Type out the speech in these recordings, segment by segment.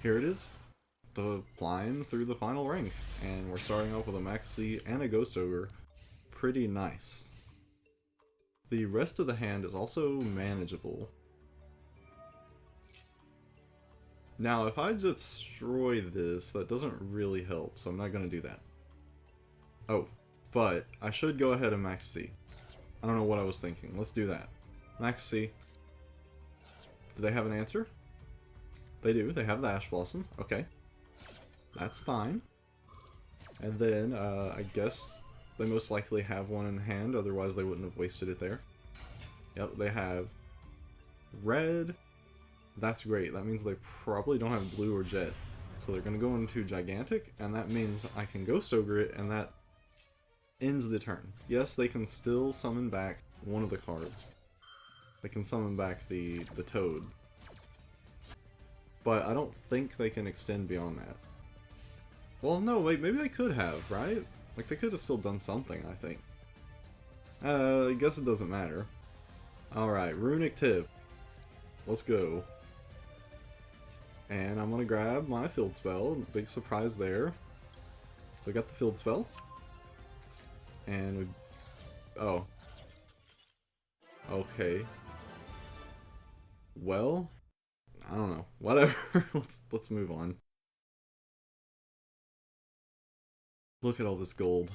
here it is. The climb through the final rank. And we're starting off with a Max C and a Ghost Ogre. Pretty nice. The rest of the hand is also manageable. Now, if I destroy this, that doesn't really help, so I'm not going to do that. Oh, but I should go ahead and Max C. I don't know what I was thinking. Let's do that. Max C. Do they have an answer? They do. They have the Ash Blossom. Okay. That's fine. And then, I guess they most likely have one in hand, otherwise they wouldn't have wasted it there. Yep, they have red. That's great. That means they probably don't have blue or jet. So they're going to go into Gigantic, and that means I can Ghost Ogre it, and that ends the turn. Yes, they can still summon back one of the cards. They can summon back the Toad. But I don't think they can extend beyond that. Well, no, wait, maybe they could have, right? Like, they could have still done something, I think. I guess it doesn't matter. Alright, Runick tip. Let's go. And I'm gonna grab my field spell. Big surprise there. So I got the field spell. And we... oh. Okay. Well, I don't know. Whatever. let's move on. Look at all this gold.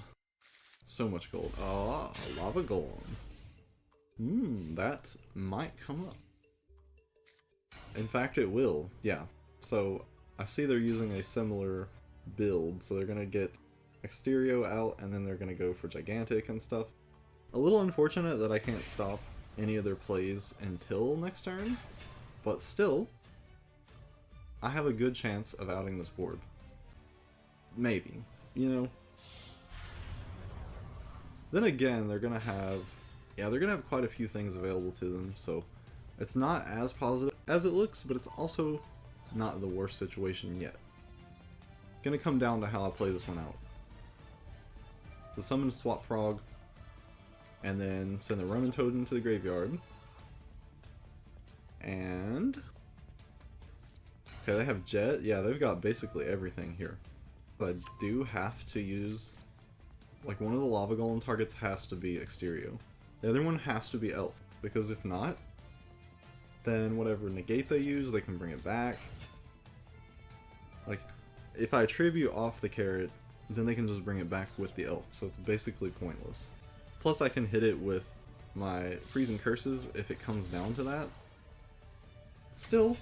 So much gold. Oh, a lava golem. That might come up. In fact, it will. Yeah. So, I see they're using a similar build, so they're gonna get Exterio out, and then they're gonna go for Gigantic and stuff. A little unfortunate that I can't stop any of their plays until next turn, but still, I have a good chance of outing this board. Maybe. You know? Then again, they're gonna have... yeah, they're gonna have quite a few things available to them, so it's not as positive as it looks, but it's also not the worst situation yet. Gonna come down to how I play this one out. So summon Swap Frog, and then send the Ronin Toad into the graveyard. And... okay, they have Jet. Yeah, they've got basically everything here. But I do have to use... like, one of the Lava Golem targets has to be Exterio. The other one has to be Elf, because if not, then whatever negate they use, they can bring it back. Like, if I tribute off the carrot, then they can just bring it back with the Elf, so it's basically pointless. Plus I can hit it with my Freezing Curses if it comes down to that. Still,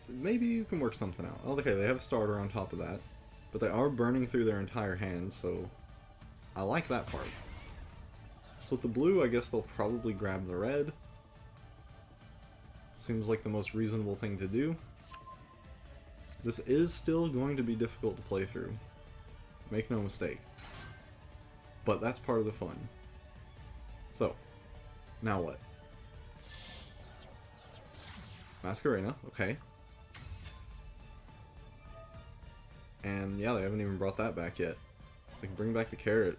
maybe you can work something out. Oh, okay, they have a starter on top of that, but they are burning through their entire hand, so I like that part. So with the blue, I guess they'll probably grab the red. Seems like the most reasonable thing to do. This is still going to be difficult to play through. Make no mistake. But that's part of the fun. So, now what? Masquerena, okay. And yeah, they haven't even brought that back yet. So they can bring back the carrot.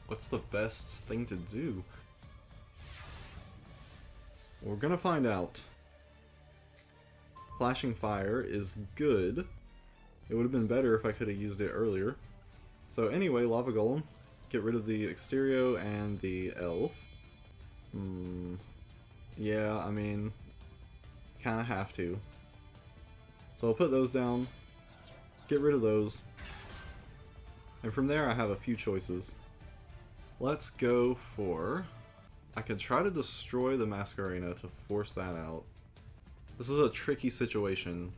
What's the best thing to do? We're gonna find out. Flashing Fire is good. It would have been better if I could have used it earlier. So anyway, Lava Golem. Get rid of the Exterio and the Elf. Yeah, I mean, kinda have to. So I'll put those down. Get rid of those. And from there I have a few choices. Let's go for... I could try to destroy the Masquerena to force that out. This is a tricky situation.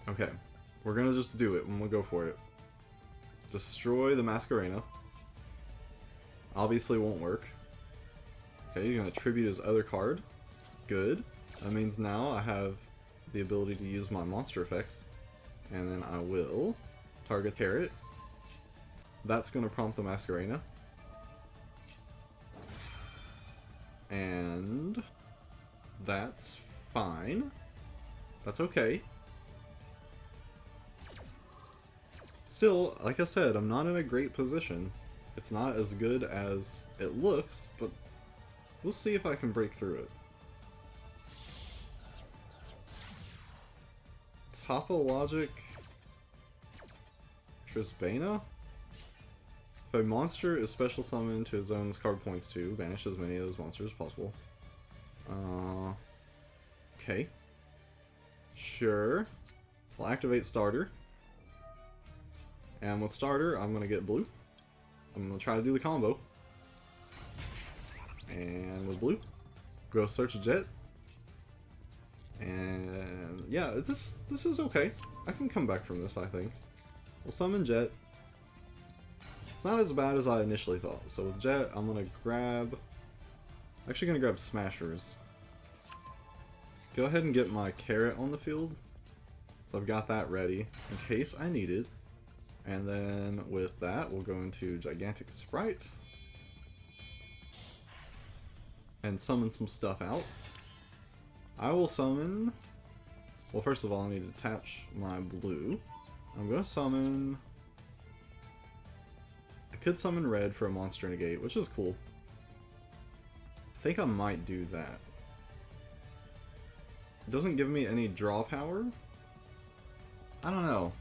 Okay, we're gonna just do it and we'll go for it. Destroy the Masquerena. Obviously won't work. Okay, you're gonna tribute his other card. Good. That means now I have the ability to use my monster effects. And then I will target carrot. That's gonna prompt the Masquerena. And that's fine. That's okay. Still, like I said, I'm not in a great position. It's not as good as it looks, but we'll see if I can break through it. Topologic Trisbana? If a monster is special summoned to a zone's card points to, banish as many of those monsters as possible. Okay. Sure. We'll activate starter. And with starter, I'm going to get blue. I'm going to try to do the combo. And with blue, go search a jet. And yeah, this is okay. I can come back from this, I think. We'll summon jet. It's not as bad as I initially thought. So with jet, I'm going to grab... Actually going to grab smashers. Go ahead and get my carrot on the field. So I've got that ready in case I need it. And then with that, we'll go into Gigantic Spright. And summon some stuff out. I will summon... Well, first of all, I need to attach my blue. I'm going to summon... I could summon red for a monster negate, which is cool. I think I might do that. It doesn't give me any draw power. I don't know.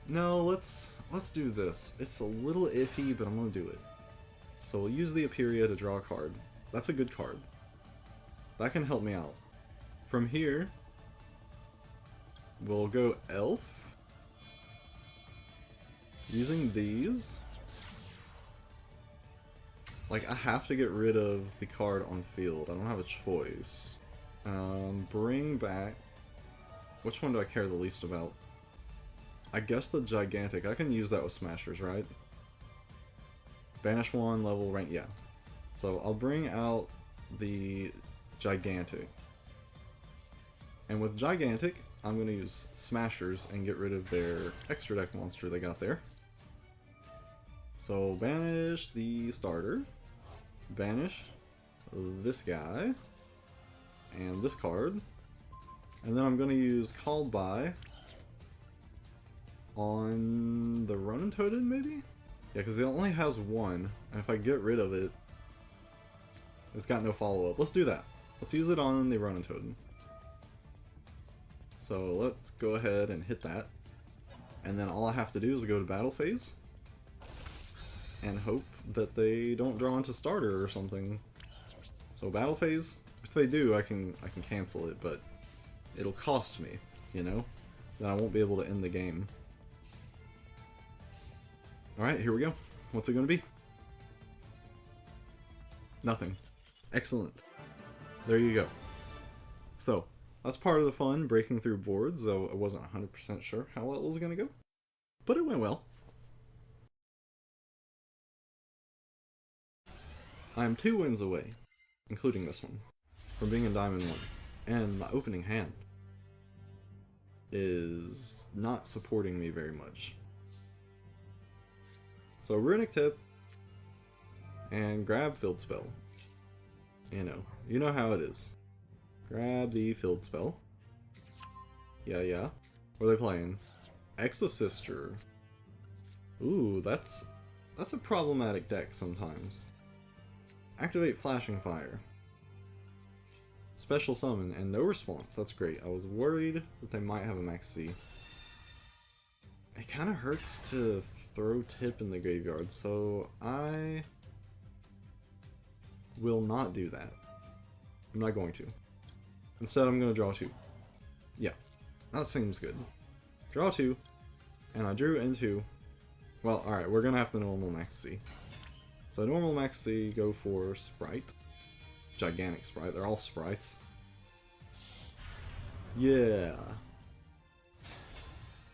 No, let's do this. It's a little iffy, but I'm gonna do it. So we'll use the Aperia to draw a card. That's a good card. That can help me out. From here, we'll go Elf. Using these. Like, I have to get rid of the card on field. I don't have a choice. Bring back... Which one do I care the least about? I guess the Gigantic. I can use that with Smashers, right? Banish one, level, rank, yeah. So I'll bring out the Gigantic. And with Gigantic, I'm going to use Smashers and get rid of their extra deck monster they got there. So banish the starter. Banish this guy. And this card. And then I'm going to use Called By on the Ronin Totem, maybe? Yeah, because it only has one. And if I get rid of it, it's got no follow-up. Let's do that. Let's use it on the Ronin Totem. So let's go ahead and hit that. And then all I have to do is go to battle phase. And hope that they don't draw into starter or something. So battle phase, if they do, I can cancel it, but it'll cost me, you know? Then I won't be able to end the game. Alright, here we go. What's it gonna be? Nothing. Excellent. There you go. So, that's part of the fun, breaking through boards, though I wasn't 100% sure how well it was gonna go. But it went well. I'm 2 wins away, including this one, from being in Diamond 1. And my opening hand is not supporting me very much. So Runick tip and grab Field Spell. You know how it is. Grab the Field Spell. Yeah. What are they playing? Exosister. Ooh, that's a problematic deck sometimes. Activate Flashing Fire. Special Summon and no response. That's great. I was worried that they might have a Max C. It kind of hurts to throw tip in the graveyard, so I will not do that. I'm not going to. Instead, I'm going to draw 2. Yeah, that seems good. Draw 2, and I drew into... Well, alright, we're going to have to normal Max C. So normal Max C, go for Spright. Gigantic Spright, they're all Sprites. Yeah.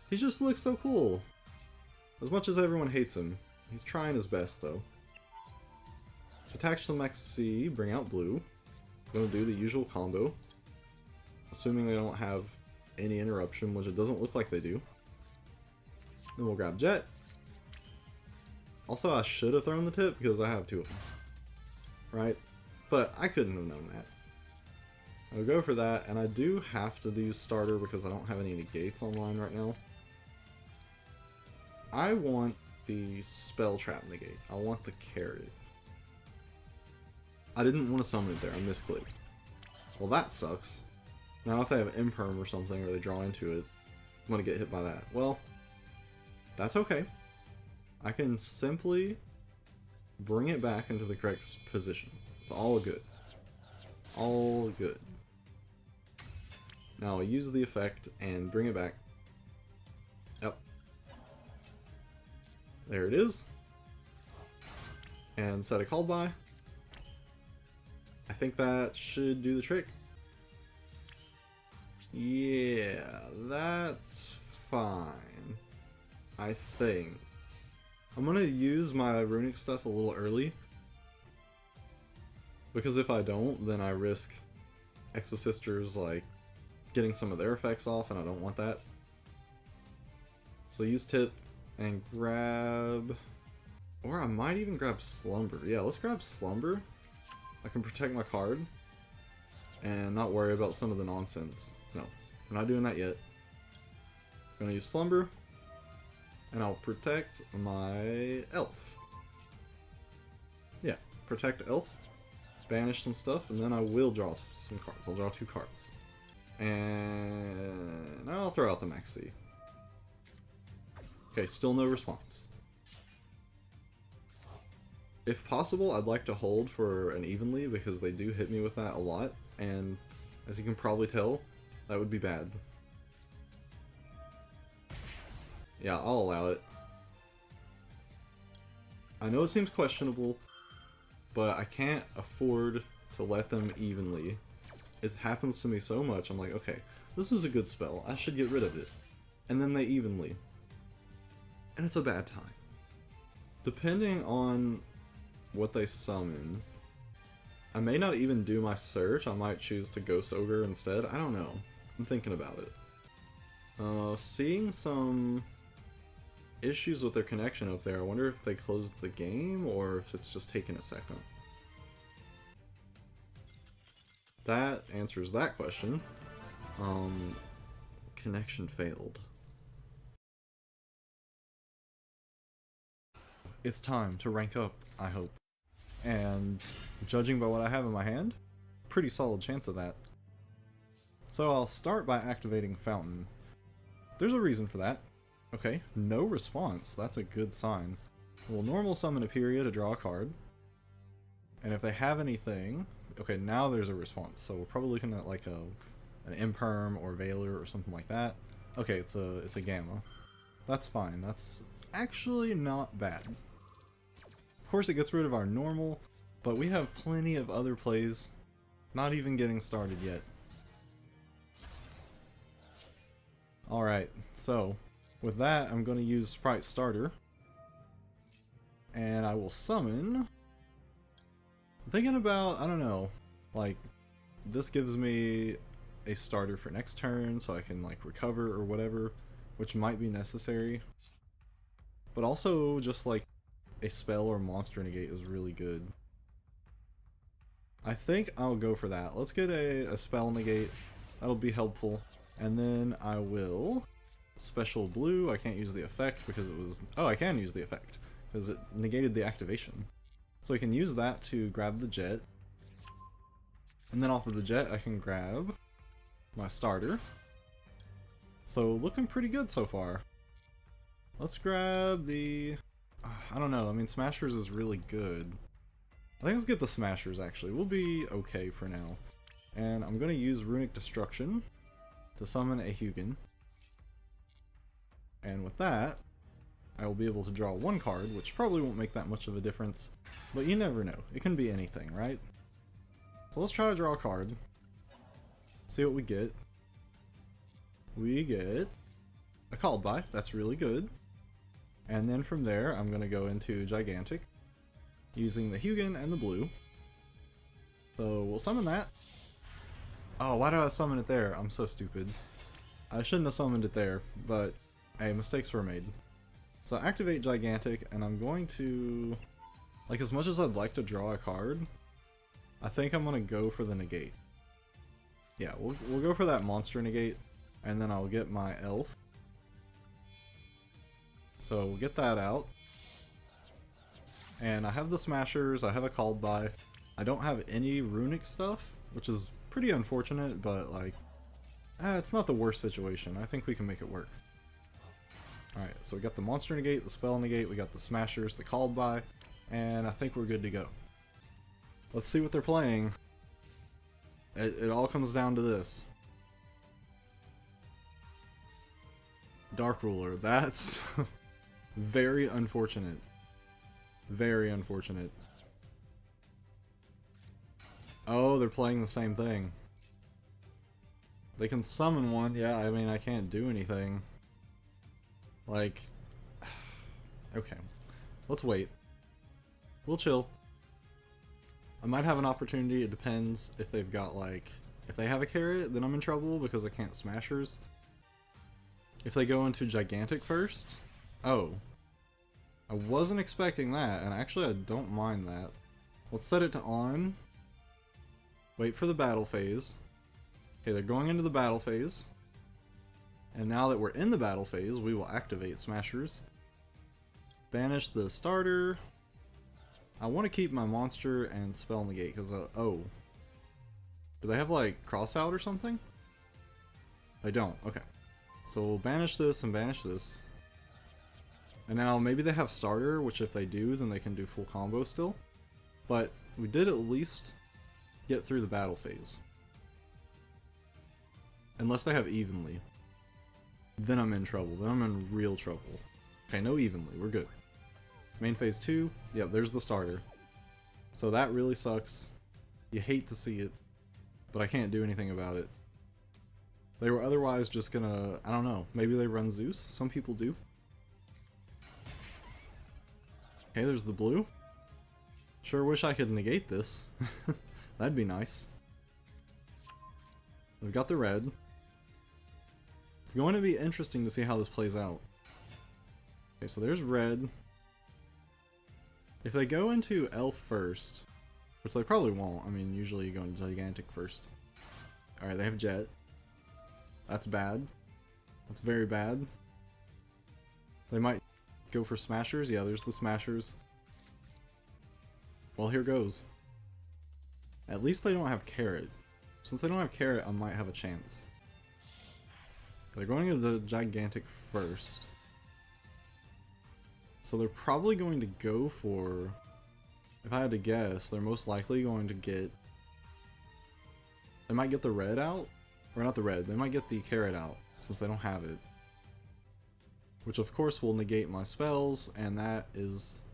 He just looks so cool. As much as everyone hates him, he's trying his best though. Attach some Max C, bring out blue. Gonna do the usual combo. Assuming they don't have any interruption, which it doesn't look like they do. Then we'll grab Jet. Also, I should have thrown the tip because I have 2 of them. Right? But I couldn't have known that. I'll go for that, and I do have to do starter because I don't have any negates online right now. I want the Spell Trap negate. I want the carrot. I didn't want to summon it there, I misclicked. Well, that sucks. Now if they have Imperm or something, or they draw into it, I'm gonna get hit by that. Well, that's okay. I can simply bring it back into the correct position. It's all good. All good. Now I'll use the effect and bring it back. Yep. There it is. And set a call by. I think that should do the trick. Yeah, that's fine. I think. I'm gonna use my Runick stuff a little early. Because if I don't, then I risk Exosisters, like, getting some of their effects off, and I don't want that. So use Tip and grab... Or I might even grab Slumber. Yeah, let's grab Slumber. I can protect my card. And not worry about some of the nonsense. No, I'm not doing that yet. I'm gonna use Slumber. And I'll protect my Elf. Yeah, protect Elf. Banish some stuff, and then I will draw some cards. I'll draw 2 cards. And I'll throw out the Max C. Okay, still no response. If possible, I'd like to hold for an Evenly, because they do hit me with that a lot, and as you can probably tell, that would be bad. Yeah, I'll allow it. I know it seems questionable, but I can't afford to let them Evenly. It happens to me so much, I'm like, okay, this is a good spell, I should get rid of it. And then they Evenly. And it's a bad time. Depending on what they summon, I may not even do my search, I might choose to Ghost Ogre instead, I don't know. I'm thinking about it. Seeing some issues with their connection up there, I wonder if they closed the game, or if it's just taking a second. That answers that question. Connection failed. It's time to rank up, I hope. And judging by what I have in my hand, pretty solid chance of that. So I'll start by activating Fountain. There's a reason for that. Okay, no response, that's a good sign. We'll normal summon Aperia to draw a card. And if they have anything... Okay, now there's a response, so we're probably looking at like an Imperm or Veiler or something like that. Okay, it's a Gamma. That's fine, that's actually not bad. Of course it gets rid of our normal, but we have plenty of other plays, not even getting started yet. Alright, so with that I'm going to use Sprite Starter, and I will summon... I'm thinking about, I don't know, like, this gives me a starter for next turn, so I can, like, recover or whatever, which might be necessary. But also, just, like, a spell or monster negate is really good. I think I'll go for that. Let's get a spell negate, that'll be helpful. And then I will special blue. I can't use the effect because it was... Oh, I can use the effect, because it negated the activation. So I can use that to grab the jet. And then off of the jet, I can grab my starter. So looking pretty good so far. Let's grab the... I don't know, I mean Smashers is really good. I think I'll get the Smashers actually. We'll be okay for now. And I'm going to use Runick Destruction to summon a Hugin. And with that, I will be able to draw 1 card, which probably won't make that much of a difference. But you never know. It can be anything, right? So let's try to draw a card. See what we get. We get a Called By. That's really good. And then from there, I'm going to go into Gigantic, using the Hugin and the blue. So we'll summon that. Oh, why did I summon it there? I'm so stupid. I shouldn't have summoned it there, but hey, mistakes were made. So activate Gigantic, and I'm going to... Like, as much as I'd like to draw a card, I think I'm going to go for the negate. Yeah, we'll go for that monster negate, and then I'll get my elf. So we'll get that out. And I have the Smashers, I have a Called By. I don't have any Runick stuff, which is pretty unfortunate, but like, It's not the worst situation. I think we can make it work. Alright, so we got the monster negate, the spell negate, we got the smashers, the called by, and I think we're good to go. Let's see what they're playing. It all comes down to this. Dark Ruler, that's very unfortunate. Very unfortunate. Oh, they're playing the same thing. They can summon one, yeah, I mean, I can't do anything. Like, okay, let's wait. We'll chill. I might have an opportunity, it depends if they've got like, if they have a carrot, then I'm in trouble because I can't smashers. If they go into gigantic first, oh, I wasn't expecting that, and actually I don't mind that. Let's set it to on. Wait for the battle phase. Okay, they're going into the battle phase. And now that we're in the battle phase, we will activate smashers. Banish the starter. I want to keep my monster and spell negate because, oh. Do they have like cross out or something? They don't, okay. So we'll banish this and banish this. And now maybe they have starter, which if they do, then they can do full combo still. But we did at least get through the battle phase. Unless they have evenly. Then I'm in trouble. Then I'm in real trouble. Okay, no evenly. We're good. Main phase 2. Yep, there's the starter. So that really sucks. You hate to see it. But I can't do anything about it. They were otherwise just gonna... I don't know. Maybe they run Zeus? Some people do. Okay, there's the blue. Sure wish I could negate this. That'd be nice. We've got the red. It's going to be interesting to see how this plays out. Okay, so there's red. If they go into elf first, which they probably won't, I mean, usually you go into gigantic first. Alright, they have jet. That's bad. That's very bad. They might go for smashers. Yeah, there's the smashers. Well, here goes. At least they don't have carrot. Since they don't have carrot, I might have a chance. They're going into the gigantic first. So they're probably going to go for... If I had to guess, they're most likely going to get... They might get the red out? Or not the red, they might get the carrot out, since they don't have it. Which of course will negate my spells, and that is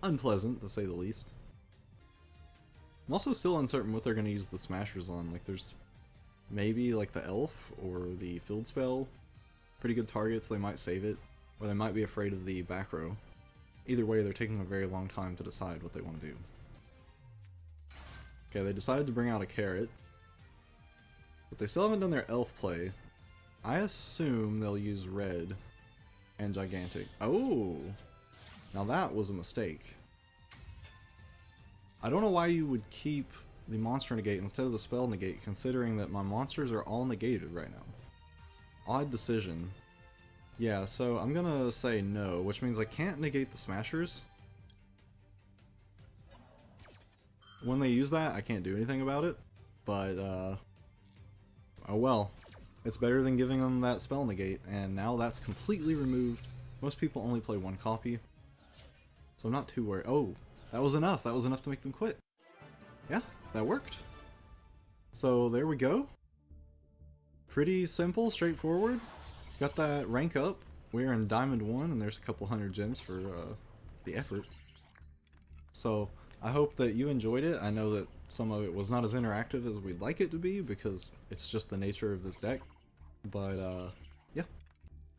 unpleasant, to say the least. I'm also still uncertain what they're going to use the smashers on. Like, there's maybe like the elf or the field spell. Pretty good targets, they might save it. Or they might be afraid of the back row. Either way, they're taking a very long time to decide what they want to do. Okay, they decided to bring out a carrot. But they still haven't done their elf play. I assume they'll use red and gigantic. Oh! Now that was a mistake. I don't know why you would keep the monster negate instead of the spell negate, considering that my monsters are all negated right now. Odd decision. Yeah, so I'm gonna say no, which means I can't negate the smashers. When they use that, I can't do anything about it, but oh well. It's better than giving them that spell negate, and now that's completely removed. Most people only play one copy, so I'm not too worried. Oh, that was enough. That was enough to make them quit. Yeah, that worked. So there we go. Pretty simple, straightforward. Got that rank up. We're in Diamond 1, and there's a couple hundred gems for the effort. So I hope that you enjoyed it. I know that some of it was not as interactive as we'd like it to be, because it's just the nature of this deck. But yeah,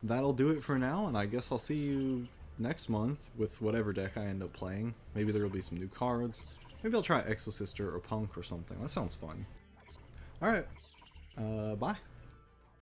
that'll do it for now, and I guess I'll see you next month with whatever deck I end up playing. Maybe there will be some new cards. Maybe I'll try Exosister or Punk or something. That sounds fun. Alright, bye.